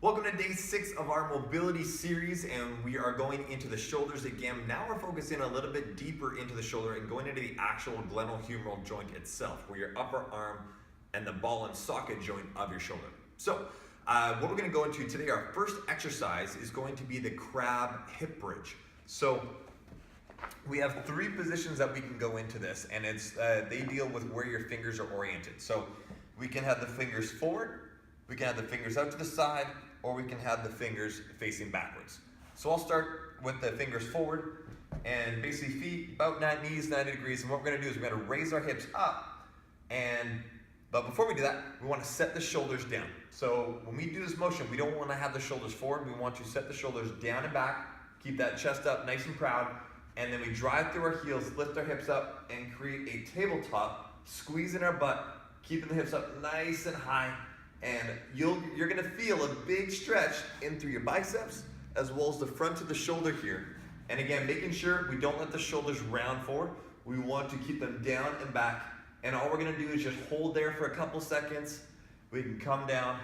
Welcome to day 6 of our mobility series, and we are going into the shoulders again. Now we're focusing a little bit deeper into the shoulder and going into the actual glenohumeral joint itself, where your upper arm and the ball and socket joint of your shoulder. So what we're going to go into today, our first exercise is going to be the crab hip bridge. So we have 3 positions that we can go into this, and they deal with where your fingers are oriented. So we can have the fingers forward, we can have the fingers out to the side, or we can have the fingers facing backwards. So I'll start with the fingers forward, and basically feet about knees 90 degrees, and what we're gonna do is we're gonna raise our hips up, but before we do that, we wanna set the shoulders down. So when we do this motion, we don't wanna have the shoulders forward, we want to set the shoulders down and back, keep that chest up nice and proud, and then we drive through our heels, lift our hips up, and create a tabletop, squeezing our butt, keeping the hips up nice and high, and you're gonna feel a big stretch in through your biceps as well as the front of the shoulder here. And again, making sure we don't let the shoulders round forward. We want to keep them down and back. And all we're gonna do is just hold there for a couple seconds. We can come down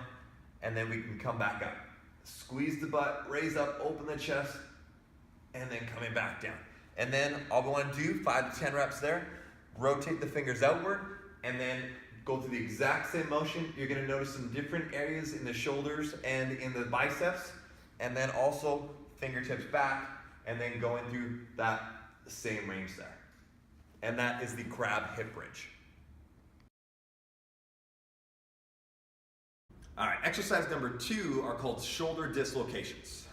and then we can come back up. Squeeze the butt, raise up, open the chest, and then coming back down. And then all we wanna do, 5 to 10 reps there, rotate the fingers outward, and then go through the exact same motion. You're gonna notice some different areas in the shoulders and in the biceps, and then also fingertips back, and then going through that same range there. And that is the crab hip bridge. All right, exercise number 2 are called shoulder dislocations.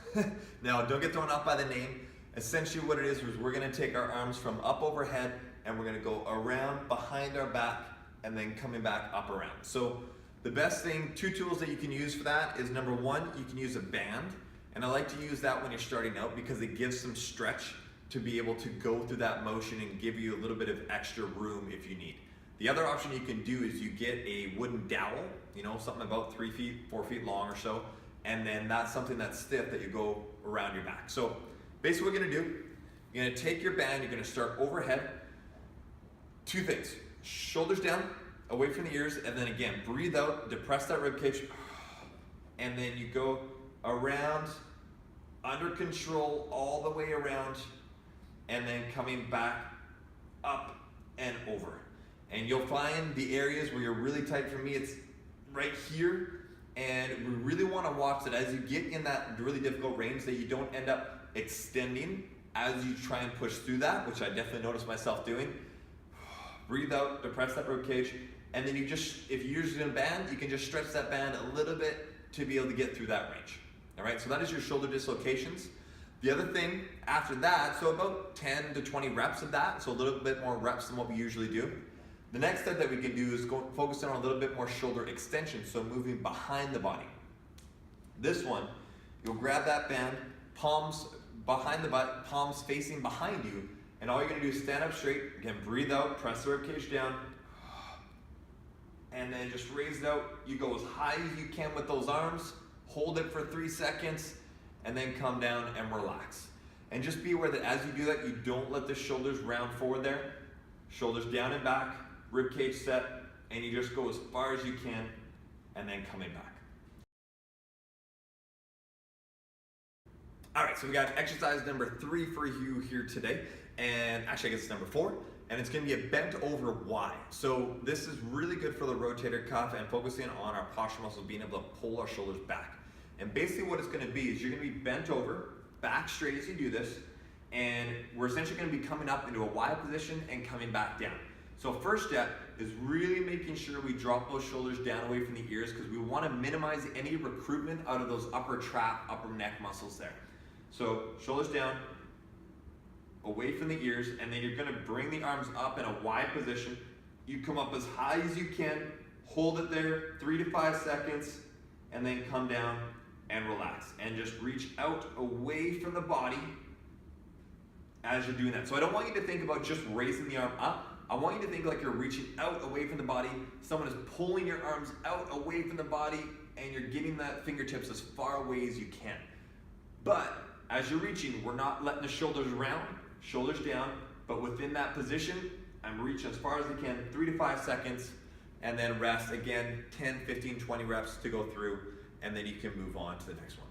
Now, don't get thrown off by the name. Essentially what it is we're gonna take our arms from up overhead, and we're gonna go around behind our back, and then coming back up around. So the best thing, 2 tools that you can use for that is number 1, you can use a band. And I like to use that when you're starting out because it gives some stretch to be able to go through that motion and give you a little bit of extra room if you need. The other option you can do is you get a wooden dowel, something about 3 feet, 4 feet long or so, and then that's something that's stiff that you go around your back. So basically what you're gonna do, you're gonna take your band, you're gonna start overhead. 2 things. Shoulders down, away from the ears, and then again, breathe out, depress that rib cage, and then you go around, under control, all the way around, and then coming back up and over. And you'll find the areas where you're really tight. For me, it's right here, and we really want to watch that as you get in that really difficult range that you don't end up extending as you try and push through that, which I definitely notice myself doing. Breathe out, depress that rib cage, and then if you're using a band, you can just stretch that band a little bit to be able to get through that range. All right, so that is your shoulder dislocations. The other thing after that, so about 10 to 20 reps of that, so a little bit more reps than what we usually do. The next step that we can do is focus on a little bit more shoulder extension, so moving behind the body. This one, you'll grab that band, palms behind the butt, palms facing behind you, and all you're gonna do is stand up straight, again, breathe out, press the ribcage down, and then just raise it out. You go as high as you can with those arms, hold it for 3 seconds, and then come down and relax. And just be aware that as you do that, you don't let the shoulders round forward there. Shoulders down and back, ribcage set, and you just go as far as you can, and then coming back. All right, so we got exercise number 3 for you here today. And actually I guess it's number 4, and it's gonna be a bent over Y. So this is really good for the rotator cuff and focusing on our posture muscles, being able to pull our shoulders back. And basically what it's gonna be is you're gonna be bent over, back straight as you do this, and we're essentially gonna be coming up into a Y position and coming back down. So first step is really making sure we drop those shoulders down away from the ears because we wanna minimize any recruitment out of those upper trap, upper neck muscles there. So shoulders down, away from the ears, and then you're gonna bring the arms up in a Y position. You come up as high as you can, hold it there 3 to 5 seconds, and then come down and relax. And just reach out away from the body as you're doing that. So I don't want you to think about just raising the arm up. I want you to think like you're reaching out away from the body. Someone is pulling your arms out away from the body, and you're getting that fingertips as far away as you can. But as you're reaching, we're not letting the shoulders round, shoulders down, but within that position, I'm reaching as far as I can, 3 to 5 seconds, and then rest again, 10, 15, 20 reps to go through, and then you can move on to the next one.